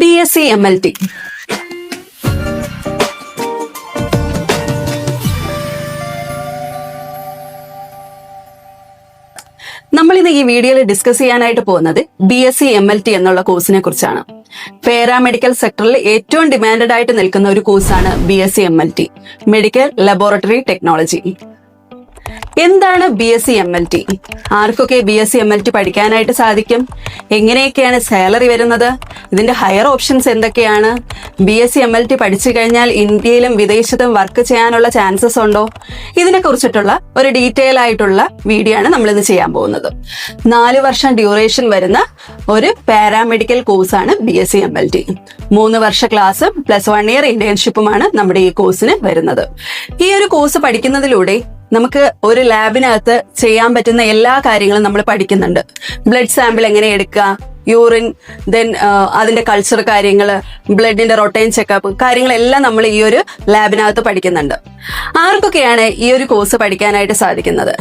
BSc MLT. നമ്മളിന്ന് ഈ വീഡിയോയിൽ ഡിസ്കസ് ചെയ്യാനായിട്ട് പോകുന്നത് BSc MLT എന്നുള്ള കോഴ്സിനെ കുറിച്ചാണ്. പാരാമെഡിക്കൽ സെക്ടറിൽ ഏറ്റവും ഡിമാൻഡഡ് ആയിട്ട് നിൽക്കുന്ന ഒരു കോഴ്സാണ് BSc MLT, medical laboratory technology. എന്താണ് BSc MLT? ആർക്കൊക്കെ BSc MLT പഠിക്കാനായിട്ട് സാധിക്കും? എങ്ങനെയൊക്കെയാണ് സാലറി വരുന്നത്? ഇതിന്റെ ഹയർ ഓപ്ഷൻസ് എന്തൊക്കെയാണ്? BSc MLT പഠിച്ചു കഴിഞ്ഞാൽ ഇന്ത്യയിലും വിദേശത്തും വർക്ക് ചെയ്യാനുള്ള ചാൻസസ് ഉണ്ടോ? ഇതിനെ കുറിച്ചിട്ടുള്ള ഒരു ഡീറ്റെയിൽ ആയിട്ടുള്ള വീഡിയോ ആണ് നമ്മൾ ഇന്ന് ചെയ്യാൻ പോകുന്നത്. 4 വർഷം ഡ്യൂറേഷൻ വരുന്ന ഒരു പാരാമെഡിക്കൽ കോഴ്സാണ് BSc MLT. 3 വർഷ ക്ലാസ് പ്ലസ് 1 ഇയർ ഇന്റേൺഷിപ്പുമാണ് നമ്മുടെ ഈ കോഴ്സിന് വരുന്നത്. ഈ ഒരു കോഴ്സ് പഠിക്കുന്നതിലൂടെ നമുക്ക് ഒരു ലാബിനകത്ത് ചെയ്യാൻ പറ്റുന്ന എല്ലാ കാര്യങ്ങളും നമ്മൾ പഠിക്കുന്നുണ്ട്. ബ്ലഡ് സാമ്പിൾ എങ്ങനെ എടുക്കുക, യൂറിൻ, ദെൻ അതിന്റെ കൾച്ചർ കാര്യങ്ങൾ, ബ്ലഡിന്റെ റൊട്ടൈൻ ചെക്കപ്പ് കാര്യങ്ങളെല്ലാം നമ്മൾ ഈ ഒരു ലാബിനകത്ത് പഠിക്കുന്നുണ്ട്. ആർക്കൊക്കെയാണ് ഈ ഒരു കോഴ്സ് പഠിക്കാനായിട്ട് സാധിക്കുന്നത്?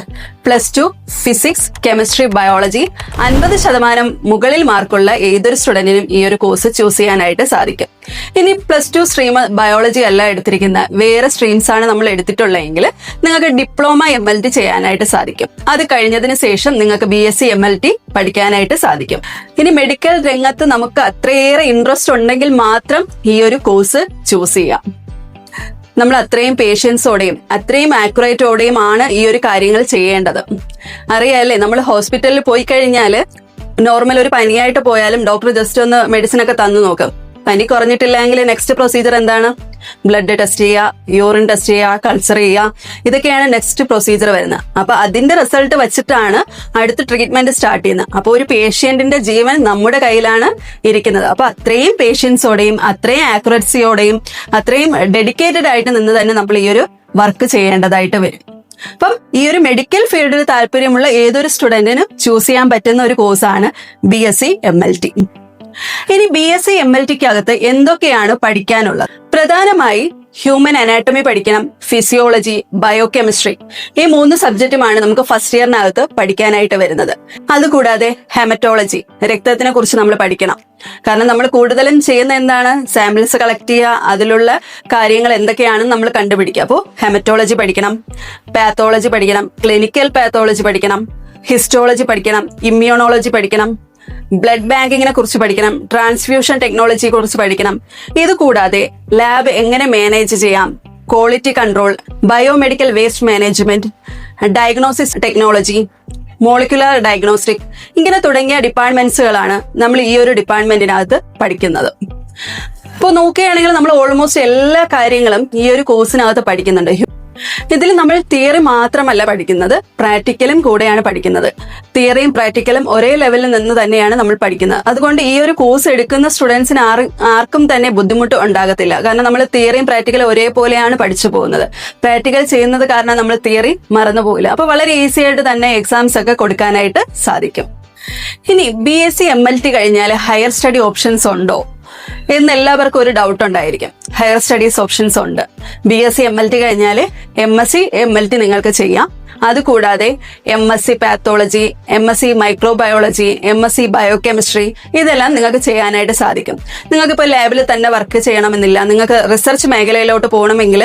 +2 ഫിസിക്സ്, കെമിസ്ട്രി, ബയോളജി 50% മുകളിൽ മാർക്കുള്ള ഏതൊരു സ്റ്റുഡന്റിനും ഈ ഒരു കോഴ്സ് ചൂസ് ചെയ്യാനായിട്ട് സാധിക്കും. ഇനി +2 സ്ട്രീം ബയോളജി അല്ല എടുത്തിരിക്കുന്ന വേറെ സ്ട്രീംസ് ആണ് നമ്മൾ എടുത്തിട്ടുള്ളതെങ്കിൽ നിങ്ങൾക്ക് ഡിപ്ലോമ MLT ചെയ്യാനായിട്ട് സാധിക്കും. അത് കഴിഞ്ഞതിന് ശേഷം നിങ്ങൾക്ക് BSc MLT പഠിക്കാനായിട്ട് സാധിക്കും. ഇനി മെഡിക്കൽ രംഗത്ത് നമുക്ക് അത്രയേറെ ഇൻട്രസ്റ്റ് ഉണ്ടെങ്കിൽ മാത്രം ഈ ഒരു കോഴ്സ് ചൂസ് ചെയ്യാം. നമ്മൾ അത്രയും പേഷ്യൻസോടെയും അത്രയും ആക്യുറേറ്റോടെയും ആണ് ഈ ഒരു കാര്യങ്ങൾ ചെയ്യേണ്ടത്. അറിയാല്ലേ, നമ്മൾ ഹോസ്പിറ്റലിൽ പോയി കഴിഞ്ഞാൽ നോർമൽ ഒരു പനിയായിട്ട് പോയാലും ഡോക്ടർ ജസ്റ്റ് ഒന്ന് മെഡിസിൻ ഒക്കെ തന്നു നോക്കും. പനി കുറഞ്ഞിട്ടില്ലെങ്കിൽ നെക്സ്റ്റ് പ്രൊസീജിയർ എന്താണ്? ബ്ലഡ് ടെസ്റ്റ് ചെയ്യുക, യൂറിൻ ടെസ്റ്റ് ചെയ്യുക, കൾച്ചർ ചെയ്യുക, ഇതൊക്കെയാണ് നെക്സ്റ്റ് പ്രൊസീജിയർ വരുന്നത്. അപ്പൊ അതിന്റെ റിസൾട്ട് വെച്ചിട്ടാണ് അടുത്ത ട്രീറ്റ്മെന്റ് സ്റ്റാർട്ട് ചെയ്യുന്നത്. അപ്പൊ ഒരു പേഷ്യന്റിന്റെ ജീവൻ നമ്മുടെ കയ്യിലാണ് ഇരിക്കുന്നത്. അപ്പൊ അത്രയും പേഷ്യൻസോടെയും അത്രയും ആക്യുറസിയോടെയും അത്രയും ഡെഡിക്കേറ്റഡ് ആയിട്ട് നിന്ന് തന്നെ നമ്മൾ ഈ ഒരു വർക്ക് ചെയ്യേണ്ടതായിട്ട് വരും. അപ്പം ഈ ഒരു മെഡിക്കൽ ഫീൽഡിൽ താല്പര്യമുള്ള ഏതൊരു സ്റ്റുഡന്റിനും ചൂസ് ചെയ്യാൻ പറ്റുന്ന ഒരു കോഴ്സാണ് BSc MLT. ഇനി BSc MLTക്ക് അകത്ത് എന്തൊക്കെയാണ് പഠിക്കാനുള്ളത്? പ്രധാനമായി ഹ്യൂമൻ അനാട്ടമി പഠിക്കണം, ഫിസിയോളജി, ബയോകെമിസ്ട്രി, ഈ 3 സബ്ജക്റ്റുമാണ് നമുക്ക് ഫസ്റ്റ് ഇയറിനകത്ത് പഠിക്കാനായിട്ട് വരുന്നത്. അതുകൂടാതെ ഹെമറ്റോളജി, രക്തത്തിനെ കുറിച്ച് നമ്മൾ പഠിക്കണം. കാരണം നമ്മൾ കൂടുതലും ചെയ്യുന്ന എന്താണ്? സാമ്പിൾസ് കളക്ട് ചെയ്യുക, അതിലുള്ള കാര്യങ്ങൾ എന്തൊക്കെയാണെന്ന് നമ്മൾ കണ്ടുപിടിക്കുക. അപ്പോൾ ഹെമറ്റോളജി പഠിക്കണം, പാത്തോളജി പഠിക്കണം, ക്ലിനിക്കൽ പാത്തോളജി പഠിക്കണം, ഹിസ്റ്റോളജി പഠിക്കണം, ഇമ്മ്യൂണോളജി പഠിക്കണം, ബ്ലഡ് ബാങ്കിങ്ങിനെ കുറിച്ച് പഠിക്കണം, ട്രാൻസ്ഫ്യൂഷൻ ടെക്നോളജിയെ കുറിച്ച് പഠിക്കണം. ഇത് കൂടാതെ ലാബ് എങ്ങനെ മാനേജ് ചെയ്യാം, quality control, biomedical waste management, diagnosis technology, molecular diagnostic, ഇങ്ങനെ തുടങ്ങിയ ഡിപ്പാർട്ട്മെന്റ്സുകളാണ് നമ്മൾ ഈ ഒരു ഡിപ്പാർട്ട്മെന്റിനകത്ത് പഠിക്കുന്നത്. ഇപ്പോൾ നോക്കുകയാണെങ്കിൽ നമ്മൾ ഓൾമോസ്റ്റ് എല്ലാ കാര്യങ്ങളും ഈ ഒരു കോഴ്സിനകത്ത് പഠിക്കുന്നുണ്ട്. ഇതിൽ നമ്മൾ തിയറി മാത്രമല്ല പഠിക്കുന്നത്, പ്രാക്ടിക്കലും കൂടെയാണ് പഠിക്കുന്നത്. തിയറിയും പ്രാക്ടിക്കലും ഒരേ ലെവലിൽ നിന്ന് തന്നെയാണ് നമ്മൾ പഠിക്കുന്നത്. അതുകൊണ്ട് ഈ ഒരു കോഴ്സ് എടുക്കുന്ന സ്റ്റുഡൻസിന് ആർക്കും തന്നെ ബുദ്ധിമുട്ട് ഉണ്ടാകത്തില്ല. കാരണം നമ്മൾ തിയറിയും പ്രാക്ടിക്കലും ഒരേപോലെയാണ് പഠിച്ചു പോകുന്നത്. പ്രാക്ടിക്കൽ ചെയ്യുന്നത് കാരണം നമ്മൾ തിയറി മറന്നു പോകില്ല. അപ്പൊ വളരെ ഈസി ആയിട്ട് തന്നെ എക്സാംസ് ഒക്കെ കൊടുക്കാനായിട്ട് സാധിക്കും. ഇനി BSc MLT കഴിഞ്ഞാൽ ഹയർ സ്റ്റഡി ഓപ്ഷൻസ് ഉണ്ടോ എന്ന് എല്ലാവർക്കും ഒരു ഡൗട്ട് ഉണ്ടായിരിക്കും. ഹയർ സ്റ്റഡീസ് ഓപ്ഷൻസ് ഉണ്ട്. BSc MLT കഴിഞ്ഞാൽ MSc MLT നിങ്ങൾക്ക് ചെയ്യാം. അതുകൂടാതെ MSc pathology, MSc microbiology, MSc biochemistry, ഇതെല്ലാം നിങ്ങൾക്ക് ചെയ്യാനായിട്ട് സാധിക്കും. നിങ്ങൾക്കിപ്പോൾ ലാബിൽ തന്നെ വർക്ക് ചെയ്യണമെന്നില്ല. നിങ്ങൾക്ക് റിസർച്ച് മേഖലയിലോട്ട് പോകണമെങ്കിൽ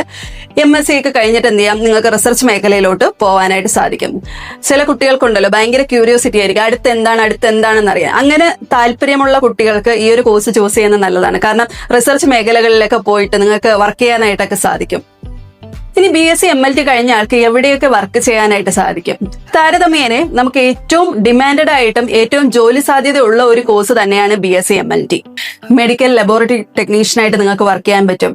MSc ഒക്കെ കഴിഞ്ഞിട്ട് എന്ത് ചെയ്യാം? നിങ്ങൾക്ക് റിസർച്ച് മേഖലയിലോട്ട് പോകാനായിട്ട് സാധിക്കും. ചില കുട്ടികൾക്കുണ്ടല്ലോ ഭയങ്കര ക്യൂരിയോസിറ്റി ആയിരിക്കും, അടുത്ത് എന്താണെന്ന് അറിയാൻ. അങ്ങനെ താല്പര്യമുള്ള കുട്ടികൾക്ക് ഈ ഒരു കോഴ്സ് ചൂസ് ചെയ്യുന്നത് നല്ലതാണ്. കാരണം റിസർച്ച് മേഖലകളിലൊക്കെ പോയിട്ട് നിങ്ങൾക്ക് വർക്ക് ചെയ്യാനായിട്ടൊക്കെ സാധിക്കും. ഇനി BSc MLT കഴിഞ്ഞ ആൾക്ക് എവിടെയൊക്കെ വർക്ക് ചെയ്യാനായിട്ട് സാധിക്കും? താരതമ്യേന നമുക്ക് ഏറ്റവും ഡിമാൻഡഡ് ആയിട്ടും ഏറ്റവും ജോലി സാധ്യതയുള്ള ഒരു കോഴ്സ് തന്നെയാണ് BSc MLT. മെഡിക്കൽ ലബോറട്ടറി ടെക്നീഷ്യനായിട്ട് നിങ്ങൾക്ക് വർക്ക് ചെയ്യാൻ പറ്റും,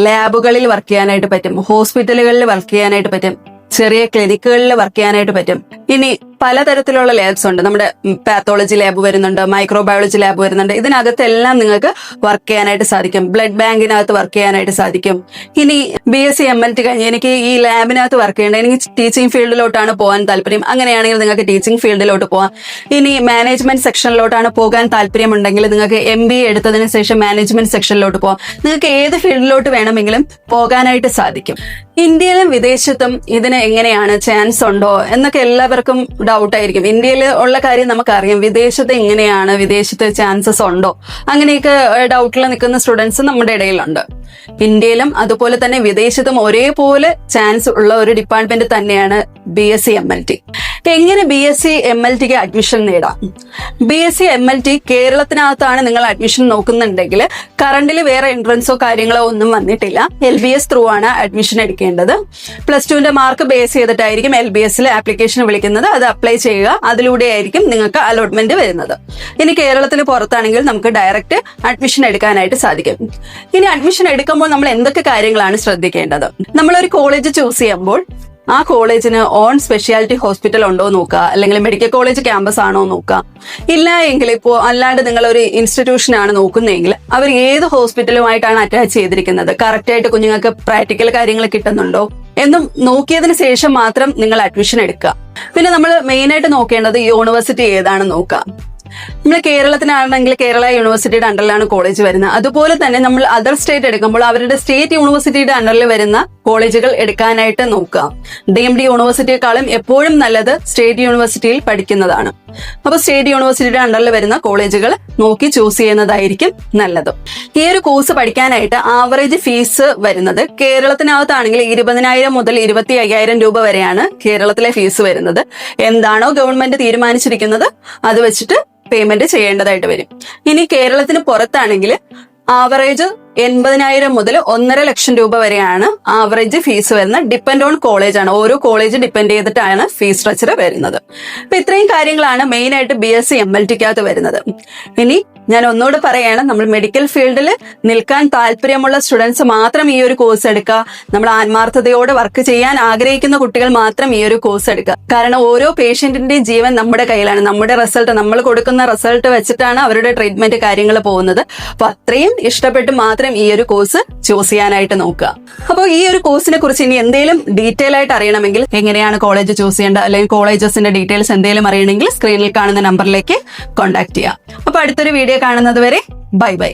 ലാബുകളിൽ വർക്ക് ചെയ്യാനായിട്ട് പറ്റും, ഹോസ്പിറ്റലുകളിൽ വർക്ക് ചെയ്യാനായിട്ട് പറ്റും, ചെറിയ ക്ലിനിക്കുകളിൽ വർക്ക് ചെയ്യാനായിട്ട് പറ്റും. ഇനി പലതരത്തിലുള്ള ലാബ്സ് ഉണ്ട്. നമ്മുടെ പാത്തോളജി ലാബ് വരുന്നുണ്ട്, മൈക്രോബയോളജി ലാബ് വരുന്നുണ്ട്. ഇതിനകത്തെല്ലാം നിങ്ങൾക്ക് വർക്ക് ചെയ്യാനായിട്ട് സാധിക്കും. ബ്ലഡ് ബാങ്കിനകത്ത് വർക്ക് ചെയ്യാനായിട്ട് സാധിക്കും. ഇനി BSc MLT കഴിഞ്ഞ് എനിക്ക് ഈ ലാബിനകത്ത് വർക്ക് ചെയ്യേണ്ട, എനിക്ക് ടീച്ചിങ് ഫീൽഡിലോട്ടാണ് പോകാൻ താല്പര്യം, അങ്ങനെയാണെങ്കിൽ നിങ്ങൾക്ക് ടീച്ചിങ് ഫീൽഡിലോട്ട് പോകാം. ഇനി മാനേജ്മെന്റ് സെക്ഷനിലോട്ടാണ് പോകാൻ താല്പര്യമുണ്ടെങ്കിൽ നിങ്ങൾക്ക് MBA എടുത്തതിന് ശേഷം മാനേജ്മെന്റ് സെക്ഷനിലോട്ട് പോകാം. നിങ്ങൾക്ക് ഏത് ഫീൽഡിലോട്ട് വേണമെങ്കിലും പോകാനായിട്ട് സാധിക്കും. ഇന്ത്യയിലും വിദേശത്തും ഇതിന് കോഴ്സിന് എങ്ങനെയാണ്, ചാൻസ് ഉണ്ടോ എന്നൊക്കെ എല്ലാവർക്കും ഡൗട്ട് ആയിരിക്കും. ഇന്ത്യയിൽ ഉള്ള കാര്യം നമുക്കറിയാം, വിദേശത്ത് എങ്ങനെയാണ്, വിദേശത്ത് ചാൻസസ് ഉണ്ടോ, അങ്ങനെയൊക്കെ ഡൗട്ടിൽ നിൽക്കുന്ന സ്റ്റുഡൻസ് നമ്മുടെ ഇടയിലുണ്ട്. ഇന്ത്യയിലും അതുപോലെ തന്നെ വിദേശത്തും ഒരേപോലെ ചാൻസ് ഉള്ള ഒരു ഡിപ്പാർട്ട്മെന്റ് തന്നെയാണ് BSc MLT. എങ്ങനെ BSc MLTക്ക് അഡ്മിഷൻ നേടാം? BSc MLT കേരളത്തിനകത്താണ് നിങ്ങൾ അഡ്മിഷൻ നോക്കുന്നുണ്ടെങ്കിൽ കറണ്ടിൽ വേറെ എൻട്രൻസോ കാര്യങ്ങളോ ഒന്നും വന്നിട്ടില്ല. LBS ത്രൂ ആണ് അഡ്മിഷൻ എടുക്കേണ്ടത്. +2ന്റെ മാർക്ക് ബേസ് ചെയ്തിട്ടായിരിക്കും LBSൽ ആപ്ലിക്കേഷൻ വിളിക്കുന്നത്. അത് അപ്ലൈ ചെയ്യുക, അതിലൂടെ ആയിരിക്കും നിങ്ങൾക്ക് അലോട്ട്മെന്റ് വരുന്നത്. ഇനി കേരളത്തിന് പുറത്താണെങ്കിൽ നമുക്ക് ഡയറക്റ്റ് അഡ്മിഷൻ എടുക്കാനായിട്ട് സാധിക്കും. ഇനി അഡ്മിഷൻ എടുക്കുമ്പോൾ നമ്മൾ എന്തൊക്കെ കാര്യങ്ങളാണ് ശ്രദ്ധിക്കേണ്ടത്? നമ്മളൊരു കോളേജ് ചൂസ് ചെയ്യുമ്പോൾ ആ കോളേജിന് ഓൺ സ്പെഷ്യാലിറ്റി ഹോസ്പിറ്റൽ ഉണ്ടോ നോക്കുക, അല്ലെങ്കിൽ മെഡിക്കൽ കോളേജ് ക്യാമ്പസ് ആണോ നോക്കുക. ഇല്ല എങ്കിൽ ഇപ്പോൾ അല്ലാണ്ട് നിങ്ങൾ ഒരു ഇൻസ്റ്റിറ്റ്യൂഷൻ ആണ് നോക്കുന്നതെങ്കിൽ അവർ ഏത് ഹോസ്പിറ്റലുമായിട്ടാണ് അറ്റാച്ച് ചെയ്തിരിക്കുന്നത്, കറക്റ്റ് ആയിട്ട് കുഞ്ഞുങ്ങൾക്ക് പ്രാക്ടിക്കൽ കാര്യങ്ങൾ കിട്ടുന്നുണ്ടോ എന്നും നോക്കിയതിന് ശേഷം മാത്രം നിങ്ങൾ അഡ്മിഷൻ എടുക്കുക. പിന്നെ നമ്മൾ മെയിൻ ആയിട്ട് നോക്കേണ്ടത് യൂണിവേഴ്സിറ്റി ഏതാണെന്ന് നോക്കുക. നമ്മൾ കേരളത്തിനാണെങ്കിൽ കേരള യൂണിവേഴ്സിറ്റിയുടെ അണ്ടറിലാണ് കോളേജ് വരുന്നത്. അതുപോലെ തന്നെ നമ്മൾ അതർ സ്റ്റേറ്റ് എടുക്കുമ്പോൾ അവരുടെ സ്റ്റേറ്റ് യൂണിവേഴ്സിറ്റിയുടെ അണ്ടറിൽ വരുന്ന കോളേജുകൾ എടുക്കാനായിട്ട് നോക്കുക. DMD യൂണിവേഴ്സിറ്റിയെക്കാളും എപ്പോഴും നല്ലത് സ്റ്റേറ്റ് യൂണിവേഴ്സിറ്റിയിൽ പഠിക്കുന്നതാണ്. അപ്പോൾ സ്റ്റേറ്റ് യൂണിവേഴ്സിറ്റിയുടെ അണ്ടറിൽ വരുന്ന കോളേജുകൾ നോക്കി ചൂസ് ചെയ്യുന്നതായിരിക്കും നല്ലത്. ഈ ഒരു കോഴ്സ് പഠിക്കാനായിട്ട് ആവറേജ് ഫീസ് വരുന്നത് കേരളത്തിനകത്താണെങ്കിൽ 20,000 മുതൽ 25,000 രൂപ വരെയാണ് കേരളത്തിലെ ഫീസ് വരുന്നത്. എന്താണോ ഗവൺമെന്റ് തീരുമാനിച്ചിരിക്കുന്നത് അത് വെച്ചിട്ട് പേയ്മെന്റ് ചെയ്യേണ്ടതായിട്ട് വരും. ഇനി കേരളത്തിന് പുറത്താണെങ്കിൽ ആവറേജ് 80,000 മുതൽ 1.5 ലക്ഷം രൂപ വരെയാണ് ആവറേജ് ഫീസ് വരുന്നത്. ഡിപ്പെൻഡ് ഓൺ കോളേജ് ആണ്, ഓരോ കോളേജ് ഡിപ്പെൻഡ് ചെയ്തിട്ടാണ് ഫീസ് സ്ട്രക്ചർ വരുന്നത്. അപ്പൊ ഇത്രയും കാര്യങ്ങളാണ് മെയിൻ ആയിട്ട് BSc MLTക്കകത്ത് വരുന്നത്. ഇനി ഞാൻ ഒന്നുകൂടെ പറയാണ്, നമ്മൾ മെഡിക്കൽ ഫീൽഡിൽ നിൽക്കാൻ താല്പര്യമുള്ള സ്റ്റുഡൻസ് മാത്രം ഈ ഒരു കോഴ്സ് എടുക്കുക. നമ്മൾ ആത്മാർത്ഥതയോടെ വർക്ക് ചെയ്യാൻ ആഗ്രഹിക്കുന്ന കുട്ടികൾ മാത്രം ഈ ഒരു കോഴ്സ് എടുക്കുക. കാരണം ഓരോ പേഷ്യന്റിന്റെയും ജീവൻ നമ്മുടെ കയ്യിലാണ്. നമ്മുടെ റിസൾട്ട്, നമ്മൾ കൊടുക്കുന്ന റിസൾട്ട് വെച്ചിട്ടാണ് അവരുടെ ട്രീറ്റ്മെന്റ് കാര്യങ്ങൾ പോകുന്നത്. അപ്പൊ അത്രയും ഇഷ്ടപ്പെട്ട് മാത്രം ഈ ഒരു കോഴ്സ് ചൂസ് ചെയ്യാനായിട്ട് നോക്കുക. അപ്പോൾ ഈ ഒരു കോഴ്സിനെ കുറിച്ച് ഇനി എന്തെങ്കിലും ഡീറ്റെയിൽ ആയിട്ട് അറിയണമെങ്കിൽ, എങ്ങനെയാണ് കോളേജ് ചൂസ് ചെയ്യേണ്ടത്, അല്ലെങ്കിൽ കോളേജസിന്റെ ഡീറ്റെയിൽസ് എന്തെങ്കിലും അറിയണമെങ്കിൽ സ്ക്രീനിൽ കാണുന്ന നമ്പറിലേക്ക് കോൺടാക്ട് ചെയ്യാം. അപ്പൊ അടുത്തൊരു വീഡിയോ കാണുന്നത് വരെ ബൈ ബൈ.